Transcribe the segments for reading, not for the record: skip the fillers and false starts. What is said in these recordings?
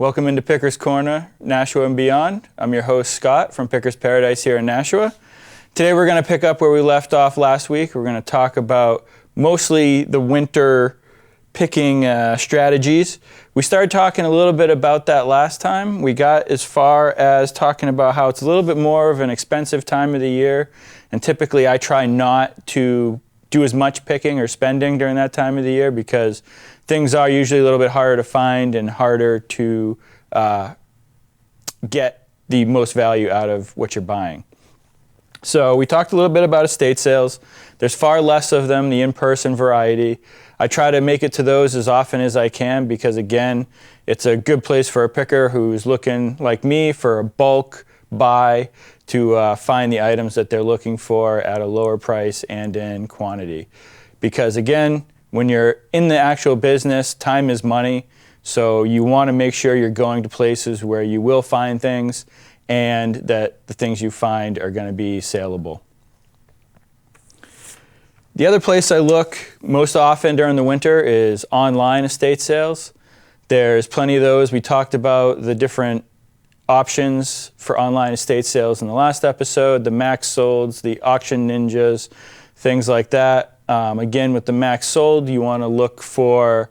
Welcome into Picker's Corner, Nashua and beyond. I'm your host, Scott, from Picker's Paradise here in Nashua. Today we're going to pick up where we left off last week. We're going to talk about mostly the winter picking strategies. We started talking a little bit about that last time. We got as far as talking about how it's a little bit more of an expensive time of the year, and typically I try not to do as much picking or spending during that time of the year because things are usually a little bit harder to find and harder to get the most value out of what you're buying. So we talked a little bit about estate sales. There's far less of them, the in-person variety. I try to make it to those as often as I can because, again, it's a good place for a picker who's looking, like me, for a bulk buy to find the items that they're looking for at a lower price and in quantity. Because, again, when you're in the actual business, time is money, so you want to make sure you're going to places where you will find things and that the things you find are going to be saleable. The other place I look most often during the winter is online estate sales. There's plenty of those. We talked about the different options for online estate sales in the last episode, the Max Solds, the Auction Ninjas, things like that. Again, with the Max Sold, you want to look for,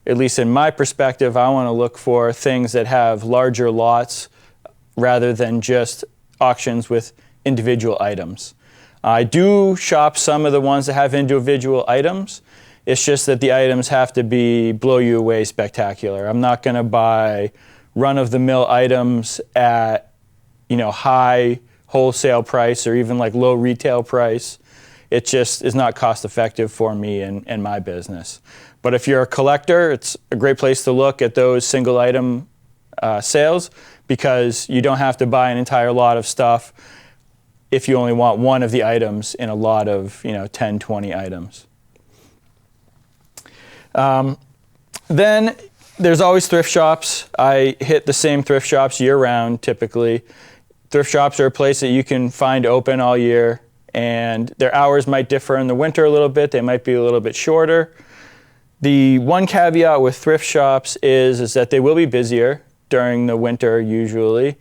at least in my perspective, I want to look for things that have larger lots rather than just auctions with individual items. I do shop some of the ones that have individual items. It's just that the items have to be blow you away spectacular. I'm not going to buy run-of-the-mill items at, high wholesale price or even like low retail price. It just is not cost-effective for me and my business. But if you're a collector, it's a great place to look at those single-item sales because you don't have to buy an entire lot of stuff if you only want one of the items in a lot of 10, 20 items. Then there's always thrift shops. I hit the same thrift shops year-round typically. Thrift shops are a place that you can find open all year, and their hours might differ in the winter a little bit. They might be a little bit shorter. The one caveat with thrift shops is that they will be busier during the winter usually.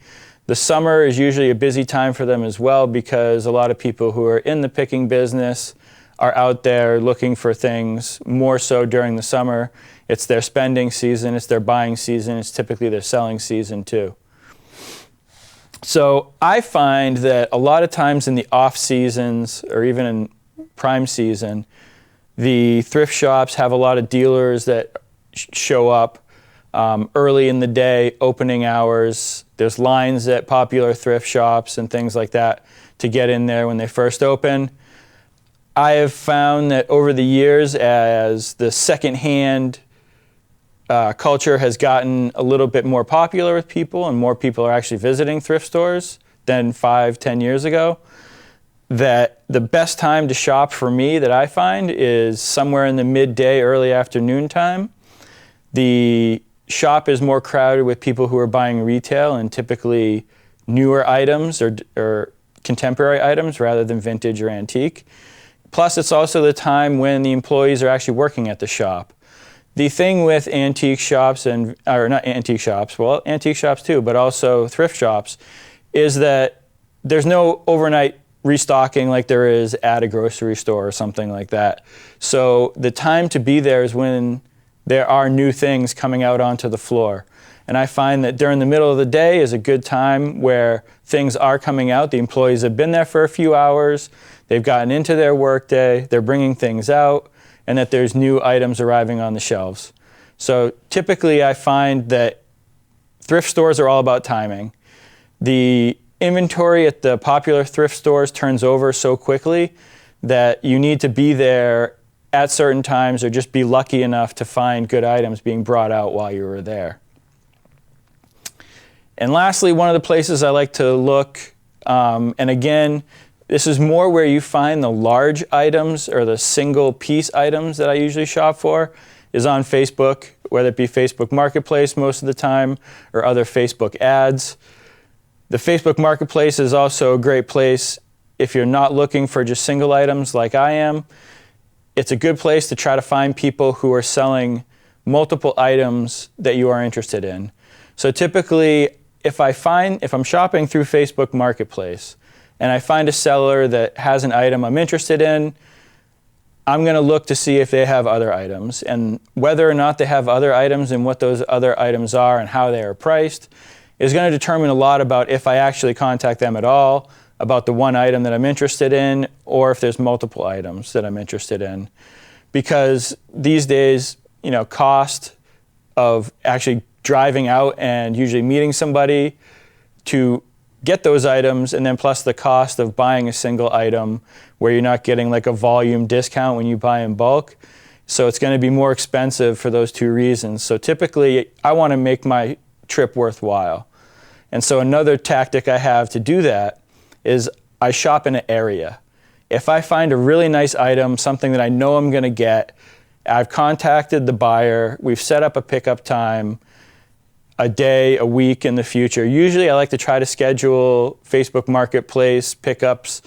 The summer is usually a busy time for them as well because a lot of people who are in the picking business are out there looking for things more so during the summer. It's their spending season, it's their buying season, it's typically their selling season too. So I find that a lot of times in the off seasons or even in prime season, the thrift shops have a lot of dealers that show up early in the day, opening hours. There's lines at popular thrift shops and things like that to get in there when they first open. I have found that over the years, as the secondhand culture has gotten a little bit more popular with people and more people are actually visiting thrift stores than 5-10 years ago, that the best time to shop for me that I find is somewhere in the midday, early afternoon time. The shop is more crowded with people who are buying retail and typically newer items or contemporary items rather than vintage or antique. Plus, it's also the time when the employees are actually working at the shop. The thing with antique shops antique shops too, but also thrift shops, is that there's no overnight restocking like there is at a grocery store or something like that. So the time to be there is when there are new things coming out onto the floor. And I find that during the middle of the day is a good time where things are coming out. The employees have been there for a few hours, they've gotten into their workday, they're bringing things out, and that there's new items arriving on the shelves. So typically I find that thrift stores are all about timing. The inventory at the popular thrift stores turns over so quickly that you need to be there at certain times or just be lucky enough to find good items being brought out while you were there. And lastly, one of the places I like to look, and again, this is more where you find the large items or the single piece items that I usually shop for, is on Facebook, whether it be Facebook Marketplace most of the time or other Facebook ads. The Facebook Marketplace is also a great place if you're not looking for just single items like I am. It's a good place to try to find people who are selling multiple items that you are interested in. So typically, if I'm shopping through Facebook Marketplace and I find a seller that has an item I'm interested in, I'm going to look to see if they have other items, and whether or not they have other items and what those other items are and how they are priced is going to determine a lot about if I actually contact them at all about the one item that I'm interested in, or if there's multiple items that I'm interested in. Because these days, cost of actually driving out and usually meeting somebody to get those items, and then plus the cost of buying a single item where you're not getting like a volume discount when you buy in bulk. So it's going to be more expensive for those two reasons. So typically I want to make my trip worthwhile. And so another tactic I have to do that is I shop in an area. If I find a really nice item, something that I know I'm going to get, I've contacted the buyer, we've set up a pickup time, a day, a week in the future. Usually I like to try to schedule Facebook Marketplace pickups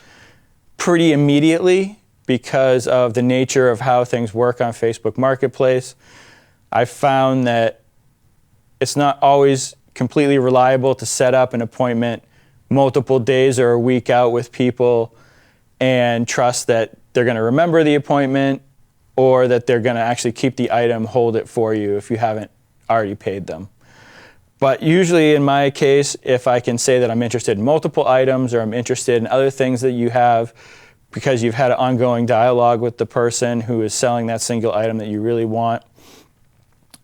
pretty immediately because of the nature of how things work on Facebook Marketplace. I've found that it's not always completely reliable to set up an appointment multiple days or a week out with people and trust that they're going to remember the appointment or that they're going to actually keep the item, hold it for you if you haven't already paid them. But usually in my case, if I can say that I'm interested in multiple items or I'm interested in other things that you have because you've had an ongoing dialogue with the person who is selling that single item that you really want,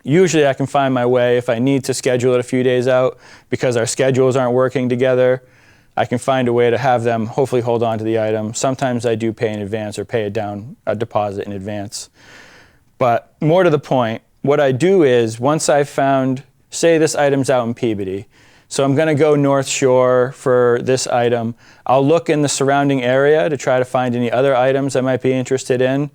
usually I can find my way. If I need to schedule it a few days out because our schedules aren't working together, I can find a way to have them hopefully hold on to the item. Sometimes I do pay in advance or pay a deposit in advance. But more to the point, what I do is once I've found, say this item's out in Peabody, so I'm going to go North Shore for this item. I'll look in the surrounding area to try to find any other items I might be interested in.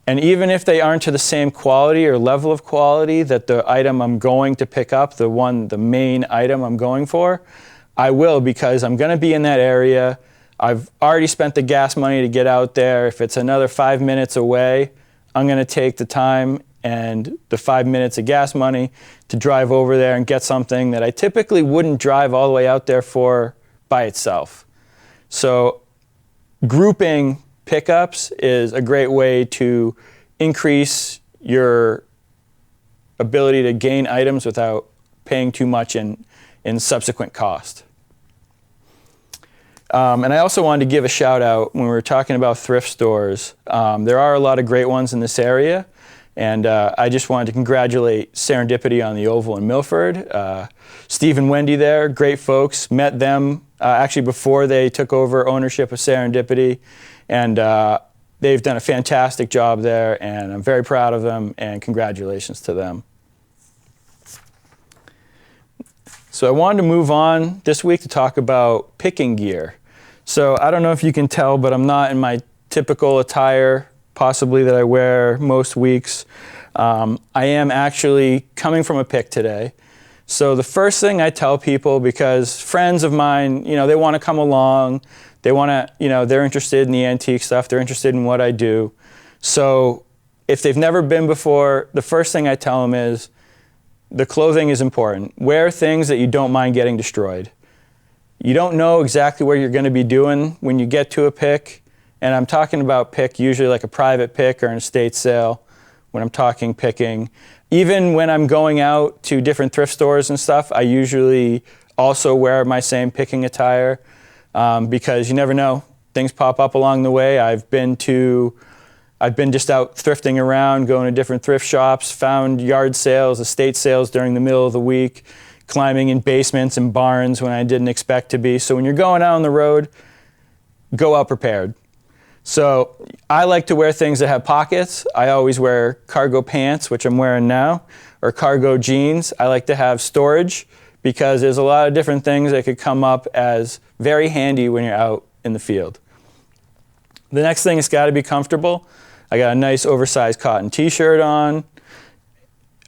And even if they aren't to the same quality or level of quality that the item I'm going to pick up, the main item I'm going for, I will, because I'm going to be in that area. I've already spent the gas money to get out there. If it's another 5 minutes away, I'm going to take the time and the 5 minutes of gas money to drive over there and get something that I typically wouldn't drive all the way out there for by itself. So grouping pickups is a great way to increase your ability to gain items without paying too much in subsequent cost. And I also wanted to give a shout out when we were talking about thrift stores. There are a lot of great ones in this area. And I just wanted to congratulate Serendipity on the Oval in Milford. Steve and Wendy there, great folks. Met them actually before they took over ownership of Serendipity. And they've done a fantastic job there, and I'm very proud of them, and congratulations to them. So I wanted to move on this week to talk about picking gear. So I don't know if you can tell, but I'm not in my typical attire possibly that I wear most weeks. I am actually coming from a pick today. So the first thing I tell people, because friends of mine, they want to come along, they want to, they're interested in the antique stuff, they're interested in what I do. So if they've never been before, the first thing I tell them is the clothing is important. Wear things that you don't mind getting destroyed. You don't know exactly what you're going to be doing when you get to a pick. And I'm talking about pick, usually like a private pick or an estate sale when I'm talking picking. Even when I'm going out to different thrift stores and stuff, I usually also wear my same picking attire because you never know. Things pop up along the way. I've been just out thrifting around, going to different thrift shops, found yard sales, estate sales during the middle of the week, climbing in basements and barns when I didn't expect to be. So when you're going out on the road, go out prepared. So I like to wear things that have pockets. I always wear cargo pants, which I'm wearing now, or cargo jeans. I like to have storage because there's a lot of different things that could come up as very handy when you're out in the field. The next thing, it's got to be comfortable. I got a nice oversized cotton t-shirt on.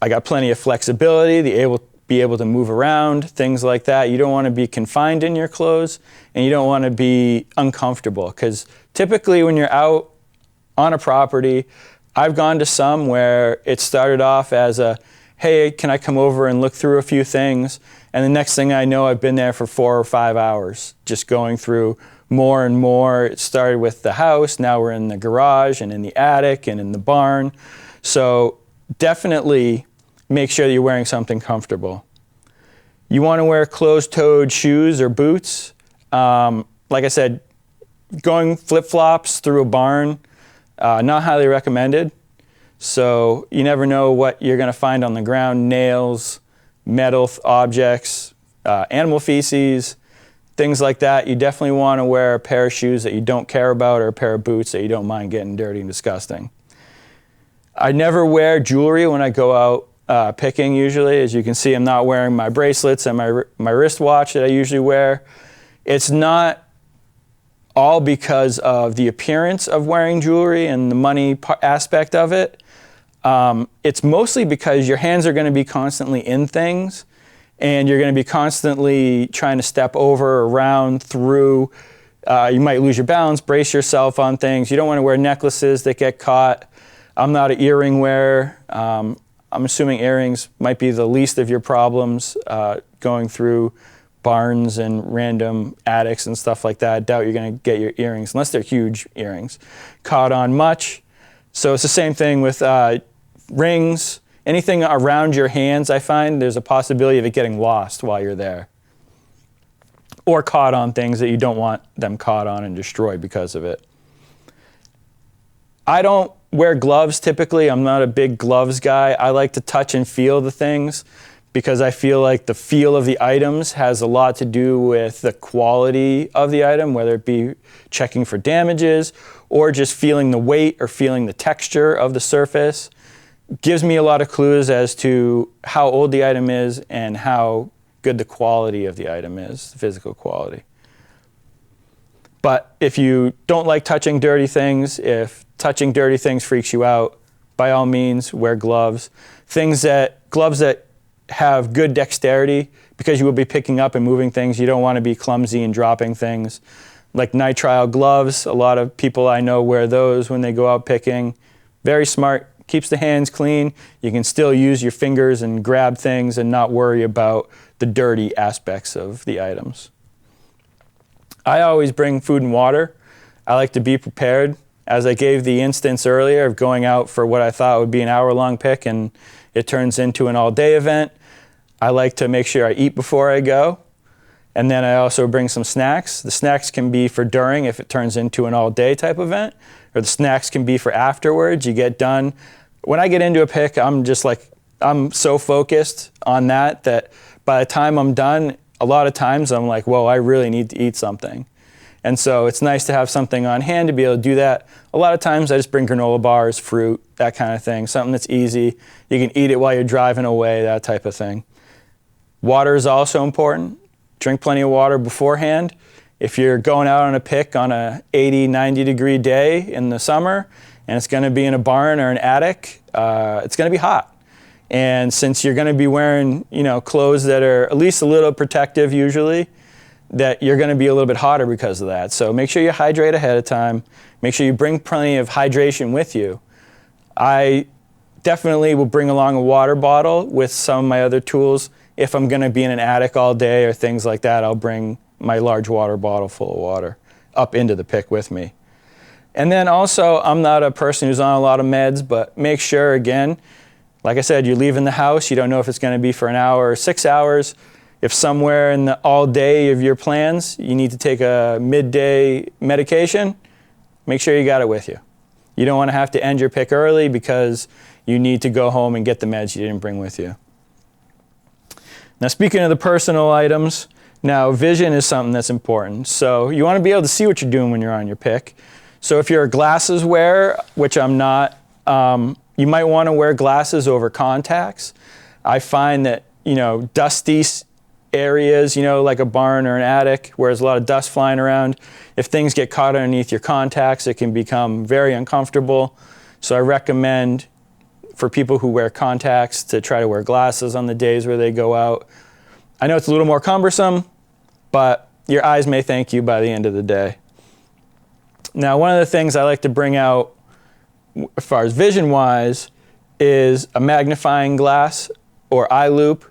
I got plenty of flexibility, be able to move around, things like that. You don't want to be confined in your clothes, and you don't want to be uncomfortable, because typically when you're out on a property, I've gone to some where it started off as hey, can I come over and look through a few things? And the next thing I know, I've been there for 4 or 5 hours, just going through more and more. It started with the house, now we're in the garage and in the attic and in the barn. So definitely make sure that you're wearing something comfortable. You want to wear closed-toed shoes or boots. Like I said, going flip-flops through a barn, not highly recommended. So you never know what you're going to find on the ground: nails, metal objects, animal feces, things like that. You definitely want to wear a pair of shoes that you don't care about, or a pair of boots that you don't mind getting dirty and disgusting. I never wear jewelry when I go out picking usually. As you can see, I'm not wearing my bracelets and my wristwatch that I usually wear. It's not all because of the appearance of wearing jewelry and the money aspect of it. It's mostly because your hands are going to be constantly in things, and you're going to be constantly trying to step over, around, through. You might lose your balance, brace yourself on things. You don't want to wear necklaces that get caught. I'm not an earring wearer. I'm assuming earrings might be the least of your problems going through barns and random attics and stuff like that. I doubt you're going to get your earrings, unless they're huge earrings, caught on much. So it's the same thing with rings. Anything around your hands, I find there's a possibility of it getting lost while you're there, or caught on things that you don't want them caught on and destroyed because of it. I don't wear gloves typically. I'm not a big gloves guy. I like to touch and feel the things, because I feel like the feel of the items has a lot to do with the quality of the item, whether it be checking for damages or just feeling the weight or feeling the texture of the surface. Gives me a lot of clues as to how old the item is and how good the quality of the item is, the physical quality. But if you don't like touching dirty things, if touching dirty things freaks you out, by all means, wear gloves. Gloves that have good dexterity, because you will be picking up and moving things. You don't want to be clumsy and dropping things. Like nitrile gloves, a lot of people I know wear those when they go out picking. Very smart, keeps the hands clean. You can still use your fingers and grab things and not worry about the dirty aspects of the items. I always bring food and water. I like to be prepared. As I gave the instance earlier of going out for what I thought would be an hour-long pick and it turns into an all-day event, I like to make sure I eat before I go. And then I also bring some snacks. The snacks can be for during, if it turns into an all-day type event, or the snacks can be for afterwards. You get done. When I get into a pick, I'm so focused on that by the time I'm done, a lot of times I'm like, whoa, I really need to eat something. And so it's nice to have something on hand to be able to do that. A lot of times I just bring granola bars, fruit, that kind of thing, something that's easy. You can eat it while you're driving away, that type of thing. Water is also important. Drink plenty of water beforehand. If you're going out on a pick on a 80, 90 degree day in the summer, and it's going to be in a barn or an attic, it's going to be hot. And since you're going to be wearing, clothes that are at least a little protective usually, that you're going to be a little bit hotter because of that. So make sure you hydrate ahead of time. Make sure you bring plenty of hydration with you. I definitely will bring along a water bottle with some of my other tools. If I'm going to be in an attic all day or things like that, I'll bring my large water bottle full of water up into the pick with me. And then also, I'm not a person who's on a lot of meds, but make sure, again, like I said, you're leaving the house. You don't know if it's going to be for an hour or 6 hours. If somewhere in the all day of your plans, you need to take a midday medication, make sure you got it with you. You don't want to have to end your pick early because you need to go home and get the meds you didn't bring with you. Now, speaking of the personal items, now vision is something that's important. So you want to be able to see what you're doing when you're on your pick. So if you're a glasses wearer, which I'm not, you might want to wear glasses over contacts. I find that, dusty areas, like a barn or an attic where there's a lot of dust flying around, if things get caught underneath your contacts, it can become very uncomfortable. So I recommend for people who wear contacts to try to wear glasses on the days where they go out. I know it's a little more cumbersome, but your eyes may thank you by the end of the day. Now, one of the things I like to bring out as far as vision-wise is a magnifying glass. or eye loop.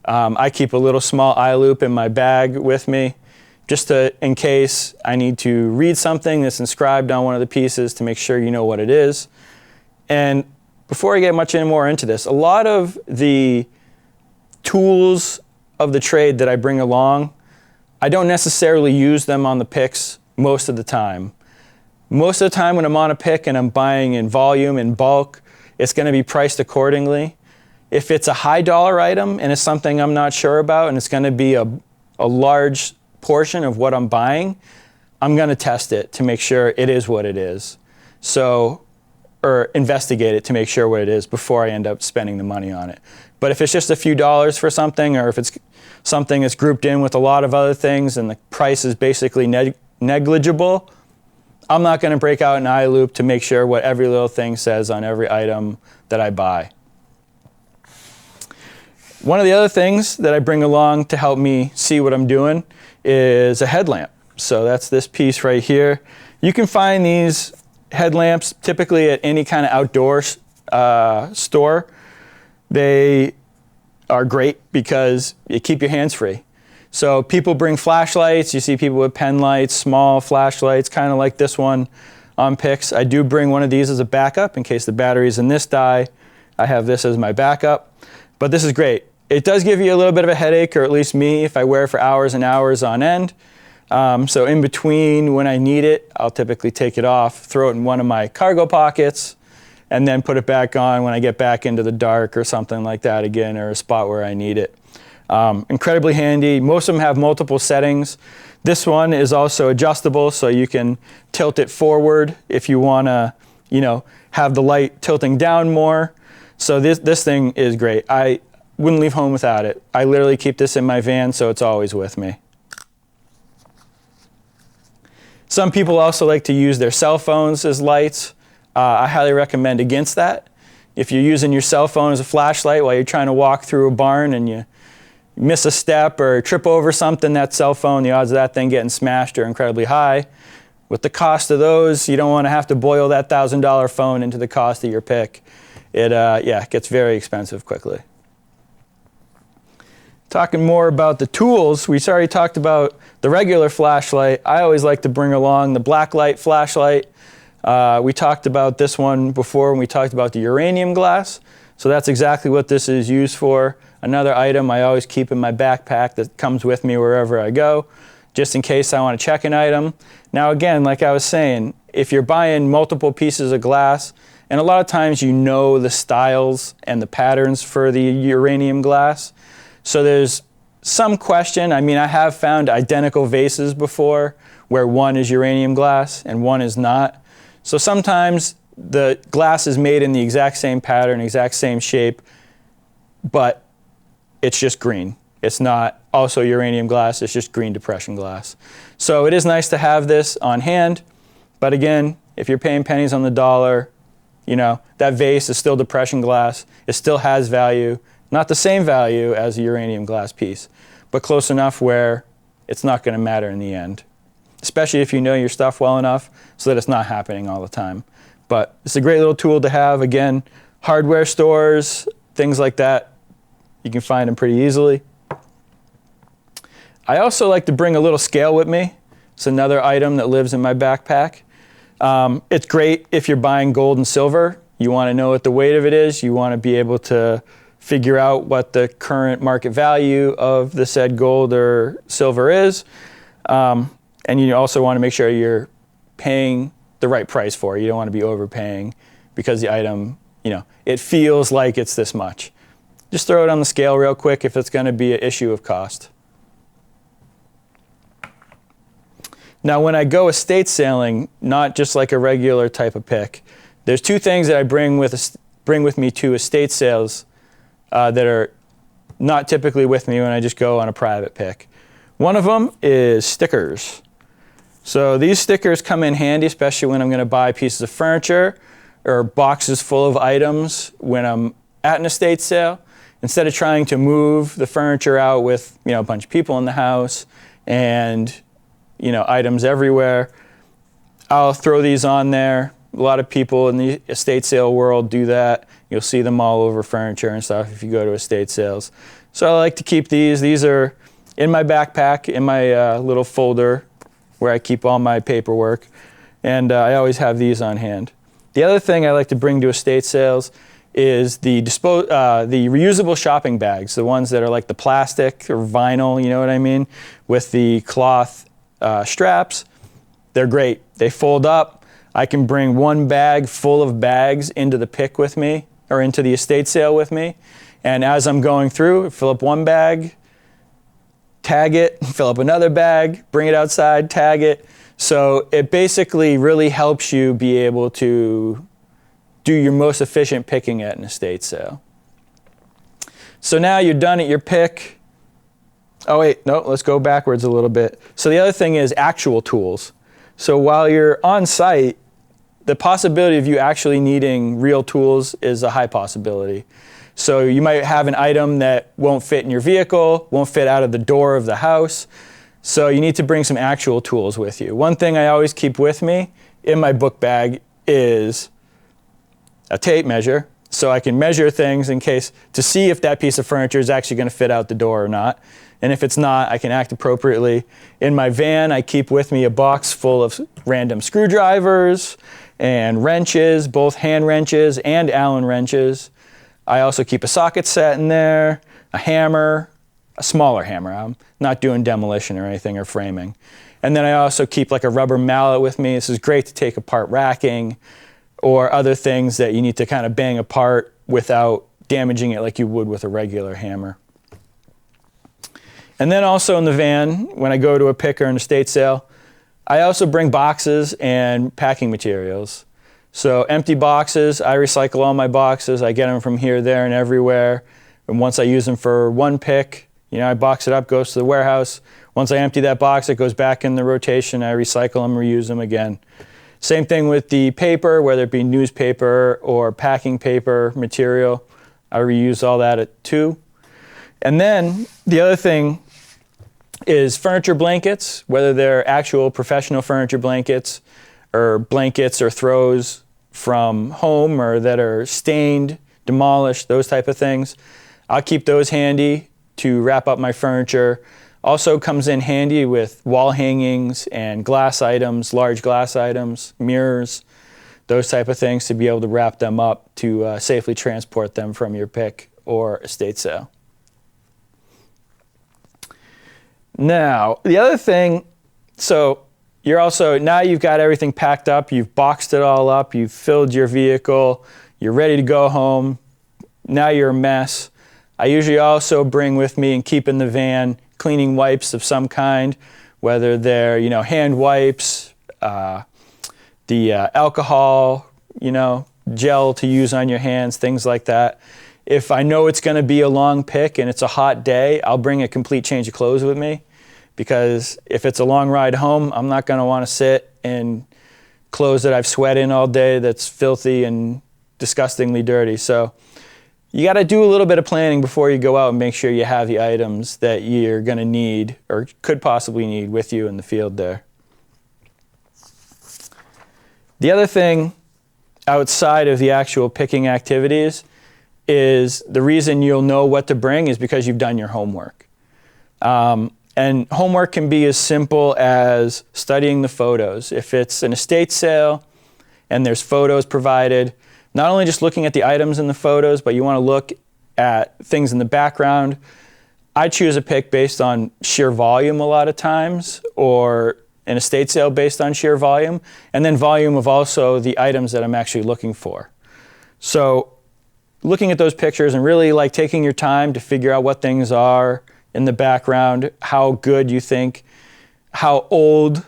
I keep a little small eye loop in my bag with me, just in case I need to read something that's inscribed on one of the pieces to make sure you know what it is. And before I get much more into this, a lot of the tools of the trade that I bring along, I don't necessarily use them on the picks most of the time. Most of the time when I'm on a pick and I'm buying in volume, in bulk, it's going to be priced accordingly. If it's a high dollar item and it's something I'm not sure about and it's going to be a large portion of what I'm buying, I'm going to test it to make sure it is what it is. Or investigate it to make sure what it is before I end up spending the money on it. But if it's just a few dollars for something, or if it's something that's grouped in with a lot of other things and the price is basically negligible, I'm not going to break out an eye loop to make sure what every little thing says on every item that I buy. One of the other things that I bring along to help me see what I'm doing is a headlamp. So that's this piece right here. You can find these headlamps typically at any kind of outdoor store. They are great because you keep your hands free. So people bring flashlights. You see people with pen lights, small flashlights, kind of like this one on picks. I do bring one of these as a backup in case the battery's in this die. I have this as my backup. But this is great. It does give you a little bit of a headache, or at least me, if I wear it for hours and hours on end. So in between when I need it, I'll typically take it off, throw it in one of my cargo pockets, and then put it back on when I get back into the dark or something like that again, or a spot where I need it. Incredibly handy. Most of them have multiple settings. This one is also adjustable, so you can tilt it forward if you want to, have the light tilting down more. So this thing is great. I wouldn't leave home without it. I literally keep this in my van, so it's always with me. Some people also like to use their cell phones as lights. I highly recommend against that. If you're using your cell phone as a flashlight while you're trying to walk through a barn and you miss a step or trip over something, that cell phone, the odds of that thing getting smashed are incredibly high. With the cost of those, you don't want to have to boil that $1,000 phone into the cost of your pick. It gets very expensive quickly. Talking more about the tools, we already talked about the regular flashlight. I always like to bring along the black light flashlight. We talked about this one before when we talked about the uranium glass. So that's exactly what this is used for. Another item I always keep in my backpack that comes with me wherever I go, just in case I want to check an item. Now again, like I was saying, if you're buying multiple pieces of glass, and a lot of times you know the styles and the patterns for the uranium glass, so there's some question. I mean, I have found identical vases before where one is uranium glass and one is not. So sometimes the glass is made in the exact same pattern, exact same shape, but it's just green. It's not also uranium glass, it's just green depression glass. So it is nice to have this on hand, but again, if you're paying pennies on the dollar, that vase is still depression glass. It still has value. Not the same value as a uranium glass piece, but close enough where it's not going to matter in the end, especially if you know your stuff well enough so that it's not happening all the time. But it's a great little tool to have. Again, hardware stores, things like that, you can find them pretty easily. I also like to bring a little scale with me. It's another item that lives in my backpack. It's great if you're buying gold and silver. You want to know what the weight of it is. You want to be able to figure out what the current market value of the said gold or silver is. And you also want to make sure you're paying the right price for it. You don't want to be overpaying because the item, it feels like it's this much. Just throw it on the scale real quick if it's going to be an issue of cost. Now, when I go estate sailing, not just like a regular type of pick, there's two things that I bring with me to estate sales that are not typically with me when I just go on a private pick. One of them is stickers. So these stickers come in handy, especially when I'm going to buy pieces of furniture or boxes full of items when I'm at an estate sale. Instead of trying to move the furniture out with a bunch of people in the house and items everywhere, I'll throw these on there. A lot of people in the estate sale world do that. You'll see them all over furniture and stuff if you go to estate sales. So I like to keep these. These are in my backpack, in my little folder where I keep all my paperwork. And I always have these on hand. The other thing I like to bring to estate sales is the reusable shopping bags, the ones that are like the plastic or vinyl, you know what I mean, with the cloth straps. They're great. They fold up. I can bring one bag full of bags into the pick with me, or into the estate sale with me. And as I'm going through, fill up one bag, tag it, fill up another bag, bring it outside, tag it. So it basically really helps you be able to do your most efficient picking at an estate sale. So now you're done at your pick. Oh wait, no, let's go backwards a little bit. So the other thing is actual tools. So while you're on site, the possibility of you actually needing real tools is a high possibility. So you might have an item that won't fit in your vehicle, won't fit out of the door of the house. So you need to bring some actual tools with you. One thing I always keep with me in my book bag is a tape measure, so I can measure things in case to see if that piece of furniture is actually going to fit out the door or not. And if it's not, I can act appropriately. In my van, I keep with me a box full of random screwdrivers and wrenches, both hand wrenches and Allen wrenches. I also keep a socket set in there, a hammer, a smaller hammer. I'm not doing demolition or anything or framing. And then I also keep like a rubber mallet with me. This is great to take apart racking or other things that you need to kind of bang apart without damaging it like you would with a regular hammer. And then also in the van, when I go to a pick or an estate sale, I also bring boxes and packing materials. So empty boxes, I recycle all my boxes. I get them from here, there, and everywhere. And once I use them for one pick, I box it up, goes to the warehouse. Once I empty that box, it goes back in the rotation. I recycle them, reuse them again. Same thing with the paper, whether it be newspaper or packing paper material. I reuse all that too. And then the other thing is furniture blankets, whether they're actual professional furniture blankets or throws from home or that are stained, demolished, those type of things. I'll keep those handy to wrap up my furniture. Also comes in handy with wall hangings and glass items, large glass items, mirrors, those type of things to be able to wrap them up to safely transport them from your pick or estate sale. Now, the other thing, so now you've got everything packed up, you've boxed it all up, you've filled your vehicle, you're ready to go home, now you're a mess. I usually also bring with me and keep in the van cleaning wipes of some kind, whether they're, hand wipes, the alcohol, gel to use on your hands, things like that. If I know it's going to be a long pick and it's a hot day, I'll bring a complete change of clothes with me, because if it's a long ride home, I'm not going to want to sit in clothes that I've sweat in all day that's filthy and disgustingly dirty. So you got to do a little bit of planning before you go out and make sure you have the items that you're going to need or could possibly need with you in the field there. The other thing outside of the actual picking activities is the reason you'll know what to bring is because you've done your homework. And homework can be as simple as studying the photos. If it's an estate sale and there's photos provided, not only just looking at the items in the photos, but you want to look at things in the background. I choose a pick based on sheer volume a lot of times, or an estate sale based on sheer volume, and then volume of also the items that I'm actually looking for. So looking at those pictures and really like taking your time to figure out what things are in the background, how good you think, how old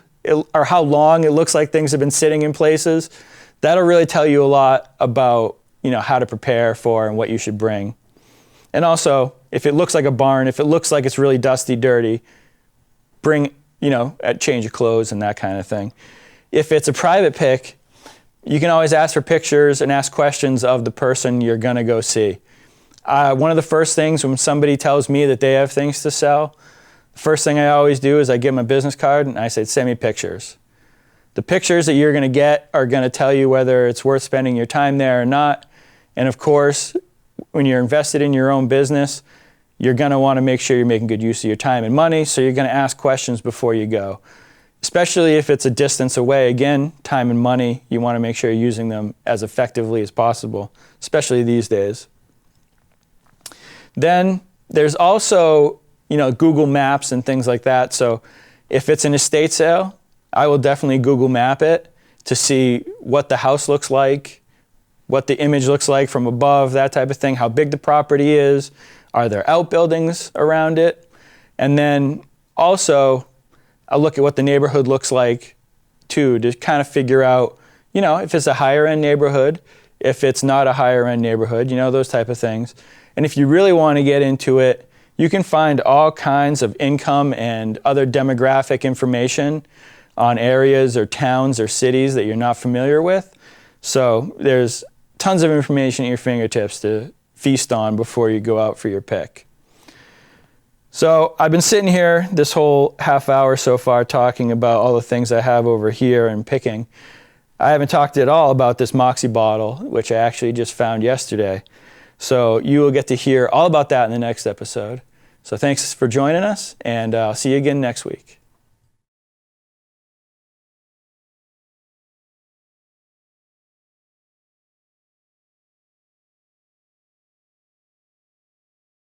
or how long it looks like things have been sitting in places. That'll really tell you a lot about, how to prepare for and what you should bring. And also, if it looks like a barn, if it looks like it's really dusty, dirty, bring, a change of clothes and that kind of thing. If it's a private pick, you can always ask for pictures and ask questions of the person you're going to go see. One of the first things when somebody tells me that they have things to sell, the first thing I always do is I give them a business card and I say, send me pictures. The pictures that you're going to get are going to tell you whether it's worth spending your time there or not. And of course, when you're invested in your own business, you're going to want to make sure you're making good use of your time and money, so you're going to ask questions before you go. Especially if it's a distance away. Again, time and money, you want to make sure you're using them as effectively as possible, especially these days. Then there's also, Google Maps and things like that. So if it's an estate sale, I will definitely Google Map it to see what the house looks like, what the image looks like from above, that type of thing, how big the property is, are there outbuildings around it? And then also, I'll look at what the neighborhood looks like too, to kind of figure out, if it's a higher end neighborhood, if it's not a higher end neighborhood, those type of things. And if you really want to get into it, you can find all kinds of income and other demographic information on areas or towns or cities that you're not familiar with. So there's tons of information at your fingertips to feast on before you go out for your pick. So I've been sitting here this whole half hour so far talking about all the things I have over here and picking. I haven't talked at all about this Moxie bottle, which I actually just found yesterday. So you will get to hear all about that in the next episode. So thanks for joining us, and I'll see you again next week.